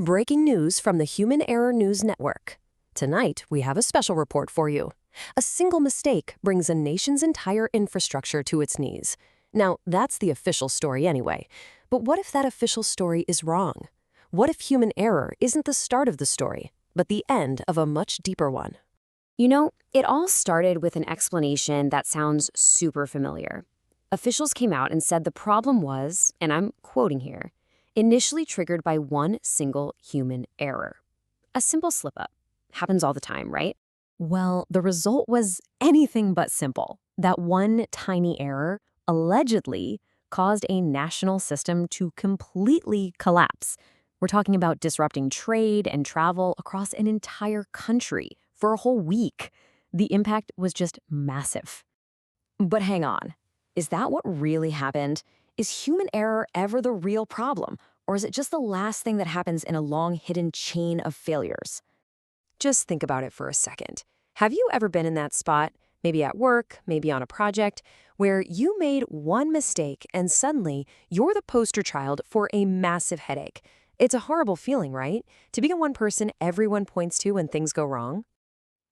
Breaking news from the Human Error News Network. Tonight, we have a special report for you. A single mistake brings a nation's entire infrastructure to its knees. Now, that's the official story anyway. But what if that official story is wrong? What if human error isn't the start of the story, but the end of a much deeper one? You know, it all started with an explanation that sounds super familiar. Officials came out and said the problem was, and I'm quoting here, initially triggered by one single human error. A simple slip-up. Happens all the time, right? Well, the result was anything but simple. That one tiny error allegedly caused a national system to completely collapse. We're talking about disrupting trade and travel across an entire country for a whole week. The impact was just massive. But hang on. Is that what really happened? Is human error ever the real problem? Or is it just the last thing that happens in a long hidden chain of failures? Just think about it for a second. Have you ever been in that spot, maybe at work, maybe on a project, where you made one mistake and suddenly you're the poster child for a massive headache? It's a horrible feeling, right? To be the one person everyone points to when things go wrong.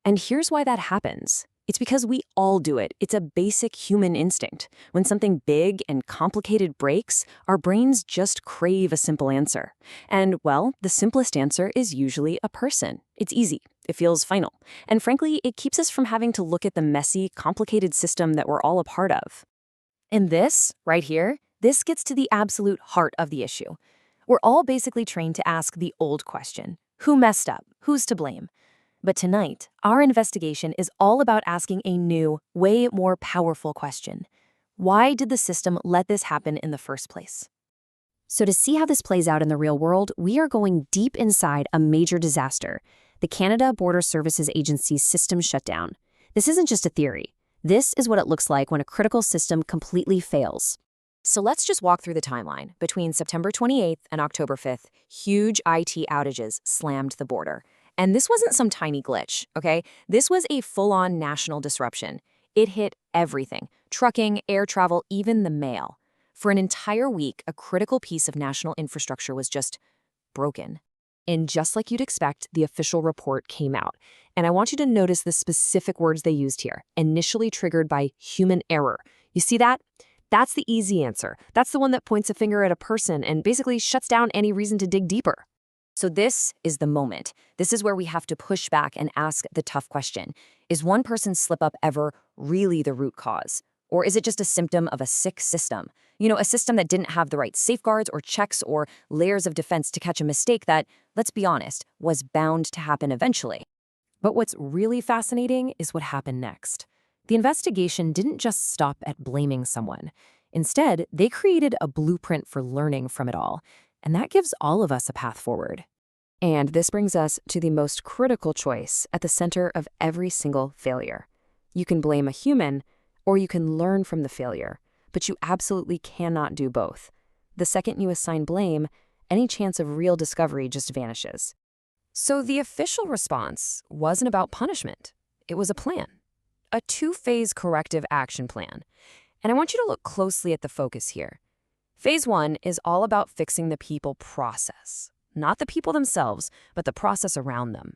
And here's why that happens. It's because we all do it. It's a basic human instinct. When something big and complicated breaks, our brains just crave a simple answer. And, well, the simplest answer is usually a person. It's easy. It feels final. And frankly, it keeps us from having to look at the messy, complicated system that we're all a part of. And this, right here, this gets to the absolute heart of the issue. We're all basically trained to ask the old question. Who messed up? Who's to blame? But tonight, our investigation is all about asking a new, way more powerful question. Why did the system let this happen in the first place? So to see how this plays out in the real world, we are going deep inside a major disaster, the Canada Border Services Agency's system shutdown. This isn't just a theory. This is what it looks like when a critical system completely fails. So let's just walk through the timeline. Between September 28th and October 5th, huge IT outages slammed the border. And this wasn't some tiny glitch, okay? This was a full-on national disruption. It hit everything: trucking, air travel, even the mail. For an entire week, a critical piece of national infrastructure was just broken. And just like you'd expect, the official report came out. And I want you to notice the specific words they used here: initially triggered by human error. You see that? That's the easy answer. That's the one that points a finger at a person and basically shuts down any reason to dig deeper. So this is the moment. This is where we have to push back and ask the tough question. Is one person's slip-up ever really the root cause? Or is it just a symptom of a sick system? You know, a system that didn't have the right safeguards or checks or layers of defense to catch a mistake that, let's be honest, was bound to happen eventually. But what's really fascinating is what happened next. The investigation didn't just stop at blaming someone. Instead, they created a blueprint for learning from it all. And that gives all of us a path forward. And this brings us to the most critical choice at the center of every single failure. You can blame a human, or you can learn from the failure, but you absolutely cannot do both. The second you assign blame, any chance of real discovery just vanishes. So the official response wasn't about punishment. It was a plan. A two-phase corrective action plan. And I want you to look closely at the focus here. Phase 1 is all about fixing the people process. Not the people themselves, but the process around them.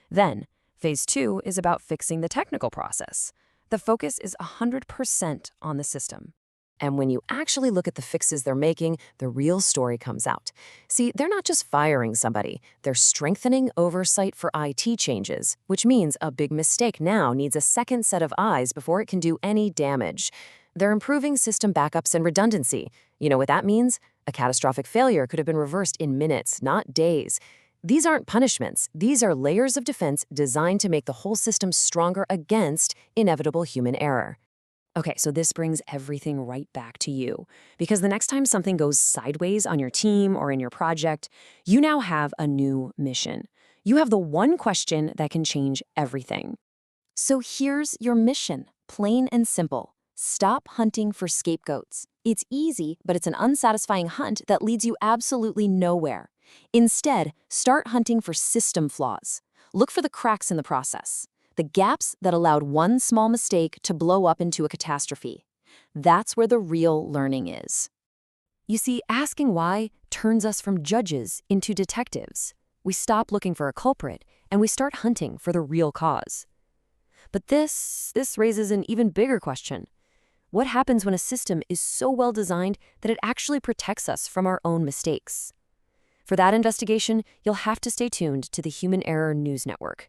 Then, Phase 2 is about fixing the technical process. The focus is 100% on the system. And when you actually look at the fixes they're making, the real story comes out. See, they're not just firing somebody, they're strengthening oversight for IT changes, which means a big mistake now needs a second set of eyes before it can do any damage. They're improving system backups and redundancy. You know what that means? A catastrophic failure could have been reversed in minutes, not days. These aren't punishments. These are layers of defense designed to make the whole system stronger against inevitable human error. Okay, so this brings everything right back to you. Because the next time something goes sideways on your team or in your project, you now have a new mission. You have the one question that can change everything. So here's your mission, plain and simple. Stop hunting for scapegoats. It's easy, but it's an unsatisfying hunt that leads you absolutely nowhere. Instead, start hunting for system flaws. Look for the cracks in the process, the gaps that allowed one small mistake to blow up into a catastrophe. That's where the real learning is. You see, asking why turns us from judges into detectives. We stop looking for a culprit, and we start hunting for the real cause. But this raises an even bigger question. What happens when a system is so well designed that it actually protects us from our own mistakes? For that investigation, you'll have to stay tuned to the Human Error News Network.